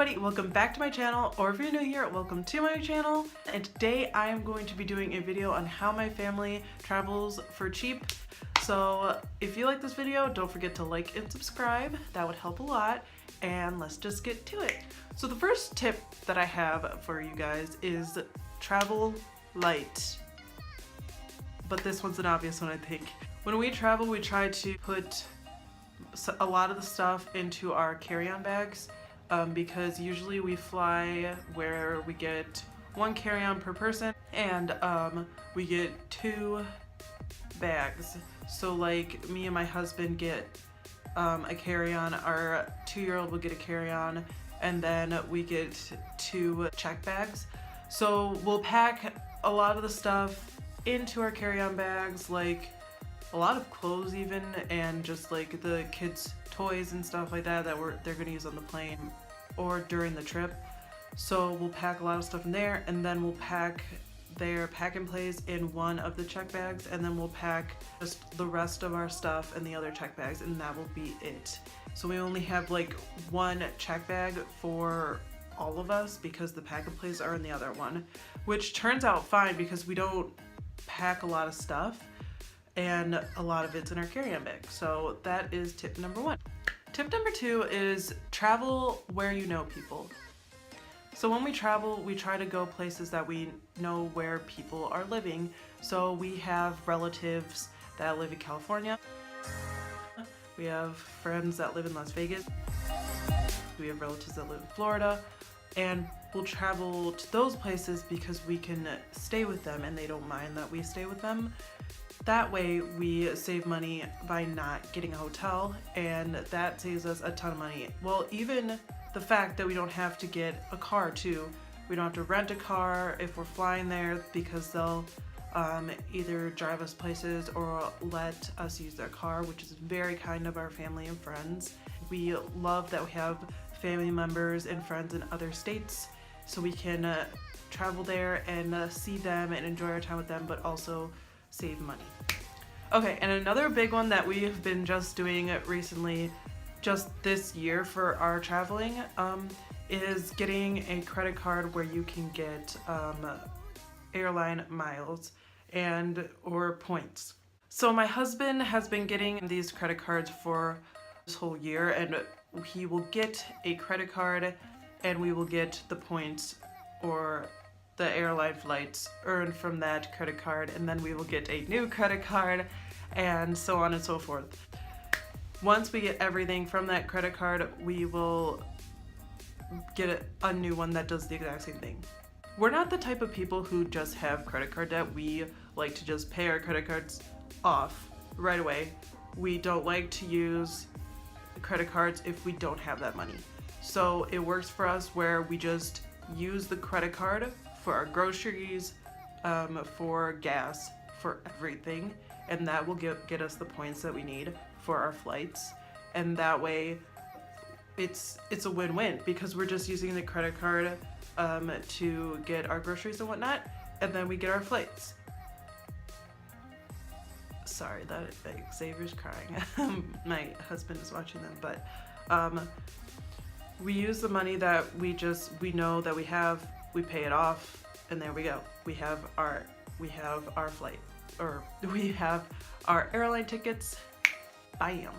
everybody, welcome back to my channel, or if you're new here, welcome to my channel. And today I am going to be doing a video on how my family travels for cheap. So if you like this video, don't forget to like and subscribe, that would help a lot, and let's just get to it. So the first tip that I have for you guys is travel light. But this one's an obvious one, I think. When we travel, we try to put a lot of the stuff into our carry-on bags because usually we fly where we get one carry-on per person and we get 2 bags. So like me and my husband get a carry-on, our 2-year-old will get a carry-on, and then we get 2 check bags. So we'll pack a lot of the stuff into our carry-on bags, like a lot of clothes even, and just like the kids' toys and stuff like that they're gonna use on the plane or during the trip. So we'll pack a lot of stuff in there, and then we'll pack their pack and plays in one of the check bags, and then we'll pack just the rest of our stuff in the other check bags, and that will be it. So we only have like 1 check bag for all of us because the pack and plays are in the other one, which turns out fine because we don't pack a lot of stuff and a lot of it's in our carry-on bag. So that is tip number 1. Tip number 2 is travel where you know people. So when we travel, we try to go places that we know where people are living. So we have relatives that live in California. We have friends that live in Las Vegas. We have relatives that live in Florida. And we'll travel to those places because we can stay with them and they don't mind that we stay with them. That way we save money by not getting a hotel, and that saves us a ton of money. Well, even the fact that we don't have to get a car too. We don't have to rent a car if we're flying there because they'll either drive us places or let us use their car, which is very kind of our family and friends. We love that we have family members and friends in other states, so we can travel there and see them and enjoy our time with them, but also save money. Okay, and another big one that we have been just doing recently, just this year for our traveling, is getting a credit card where you can get airline miles and or points. So my husband has been getting these credit cards for this whole year, and he will get a credit card and we will get the points or the airline flights earned from that credit card, and then we will get a new credit card and so on and so forth. Once we get everything from that credit card, we will get a new one that does the exact same thing. We're not the type of people who just have credit card debt. We like to just pay our credit cards off right away. We don't like to use credit cards if we don't have that money. So it works for us where we just use the credit card for our groceries, for gas, for everything, and that will get us the points that we need for our flights. And that way it's a win-win because we're just using the credit card to get our groceries and whatnot, and then we get our flights. Sorry that Xavier's crying. My husband is watching them, but we use the money that we know that we have, we pay it off, and there we go. We have our flight, or we have our airline tickets. Bam,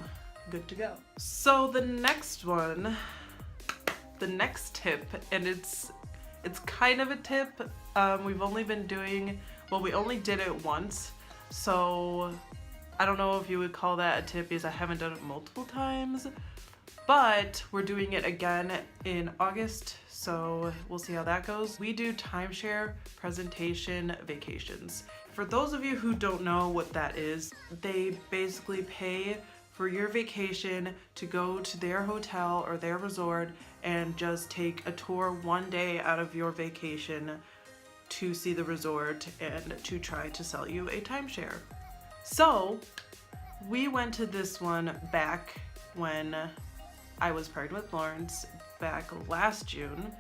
good to go. So the next one, the next tip, and it's kind of a tip. We've only been doing, well, we only did it once, so I don't know if you would call that a tip because I haven't done it multiple times. But we're doing it again in August, so we'll see how that goes. We do timeshare presentation vacations. For those of you who don't know what that is, they basically pay for your vacation to go to their hotel or their resort and just take a tour one day out of your vacation to see the resort and to try to sell you a timeshare. So we went to this one back when I was pregnant with Lawrence back last June.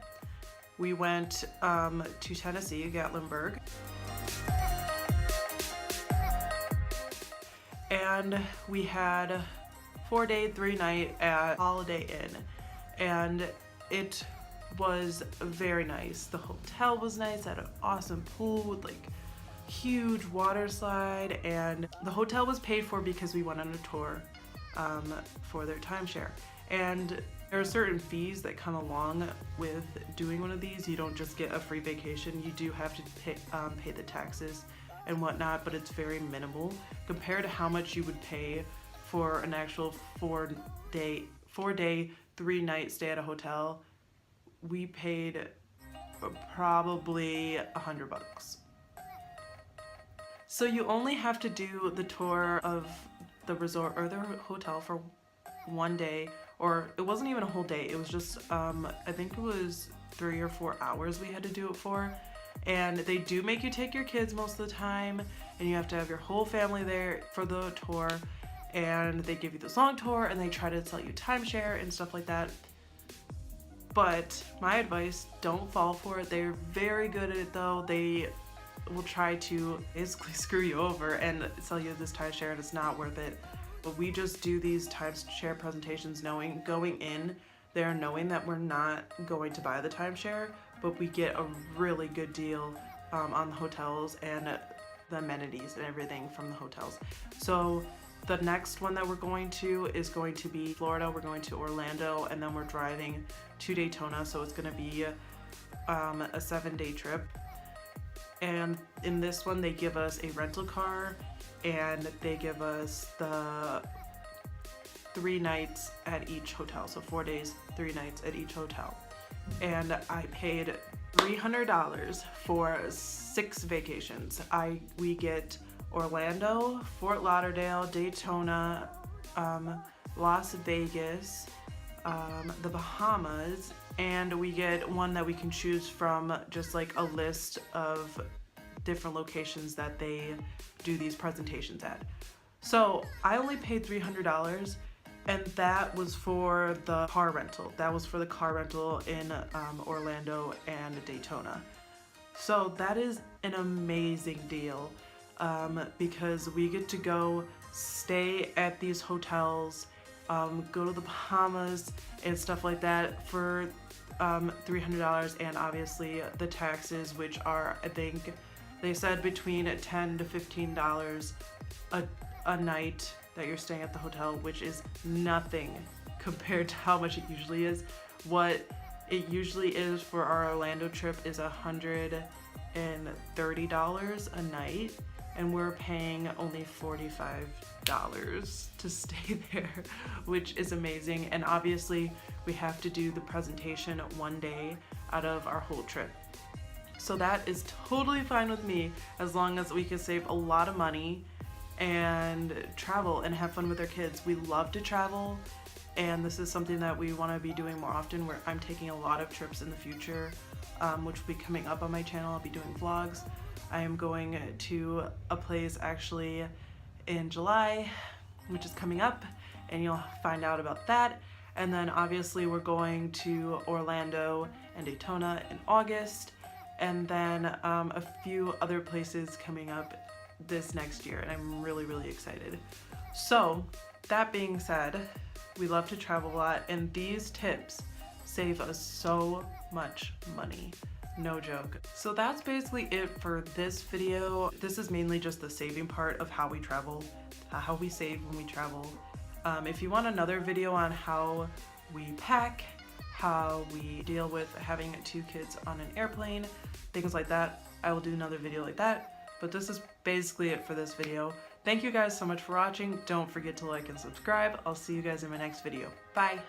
We went to Tennessee, Gatlinburg. And we had 4-day, 3-night at Holiday Inn. And it was very nice. The hotel was nice, had an awesome pool with like huge water slide, and the hotel was paid for because we went on a tour for their timeshare. And there are certain fees that come along with doing one of these. You don't just get a free vacation. You do have to pay the taxes and whatnot, but it's very minimal compared to how much you would pay for an actual 4-day, 3-night stay at a hotel. We paid probably $100. So you only have to do the tour of the resort or the hotel for 1 day, or it wasn't even a whole day. It was just, I think it was 3 or 4 hours we had to do it for. And they do make you take your kids most of the time, and you have to have your whole family there for the tour. And they give you this long tour, and they try to sell you timeshare and stuff like that. But my advice, don't fall for it. They're very good at it though. They will try to basically screw you over and sell you this timeshare, and it's not worth it. But we just do these timeshare presentations going in there knowing that we're not going to buy the timeshare, but we get a really good deal on the hotels and the amenities and everything from the hotels. So the next one that we're going to is going to be Florida. We're going to Orlando, and then we're driving to Daytona, so it's going to be a 7-day trip. And in this one they give us a rental car, and they give us the 3 nights at each hotel. So 4 days, 3 nights at each hotel. And I paid $300 for 6 vacations. We get Orlando, Fort Lauderdale, Daytona, Las Vegas, the Bahamas, and we get one that we can choose from, just like a list of different locations that they do these presentations at. So I only paid $300, and that was for the car rental. That was for the car rental in Orlando and Daytona. So that is an amazing deal, because we get to go stay at these hotels, go to the Bahamas and stuff like that for $300, and obviously the taxes, which are, I think they said between $10 to $15 a night that you're staying at the hotel, which is nothing compared to how much it usually is. What it usually is for our Orlando trip is $130 a night, and we're paying only $45 to stay there, which is amazing. And obviously we have to do the presentation 1 day out of our whole trip. So that is totally fine with me, as long as we can save a lot of money and travel and have fun with our kids. We love to travel, and this is something that we want to be doing more often, where I'm taking a lot of trips in the future, which will be coming up on my channel. I'll be doing vlogs. I am going to a place actually in July, which is coming up, and you'll find out about that. And then obviously we're going to Orlando and Daytona in August, and then a few other places coming up this next year, and I'm really, really excited. So that being said, we love to travel a lot, and these tips save us so much money. No joke. So that's basically it for this video. This is mainly just the saving part of how we travel, how we save when we travel. If you want another video on how we pack, how we deal with having 2 kids on an airplane, things like that, I will do another video like that. But this is basically it for this video. Thank you guys so much for watching. Don't forget to like and subscribe. I'll see you guys in my next video. Bye!